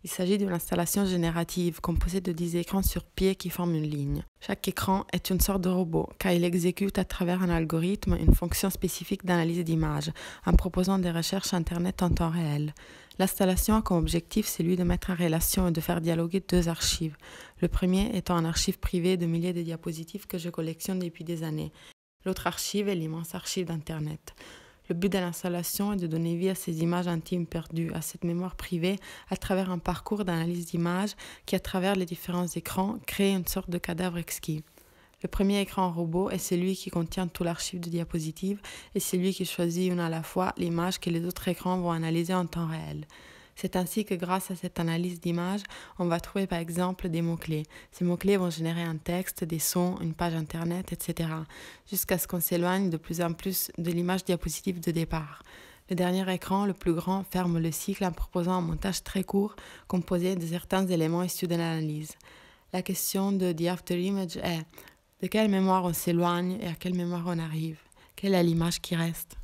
Il s'agit d'une installation générative composée de 10 écrans sur pied qui forment une ligne. Chaque écran est une sorte de robot car il exécute à travers un algorithme une fonction spécifique d'analyse d'images en proposant des recherches Internet en temps réel. L'installation a comme objectif celui de mettre en relation et de faire dialoguer deux archives. Le premier étant un archive privée de milliers de diapositives que je collectionne depuis des années. L'autre archive est l'immense archive d'Internet. Le but de l'installation est de donner vie à ces images intimes perdues, à cette mémoire privée, à travers un parcours d'analyse d'images qui, à travers les différents écrans, crée une sorte de cadavre exquis. Le premier écran robot est celui qui contient tout l'archive de diapositives et celui qui choisit une à la fois l'image que les autres écrans vont analyser en temps réel. C'est ainsi que grâce à cette analyse d'images, on va trouver par exemple des mots-clés. Ces mots-clés vont générer un texte, des sons, une page internet, etc. jusqu'à ce qu'on s'éloigne de plus en plus de l'image diapositive de départ. Le dernier écran, le plus grand, ferme le cycle en proposant un montage très court composé de certains éléments issus de l'analyse. La question de The After Image est: de quelle mémoire on s'éloigne et à quelle mémoire on arrive? Quelle est l'image qui reste?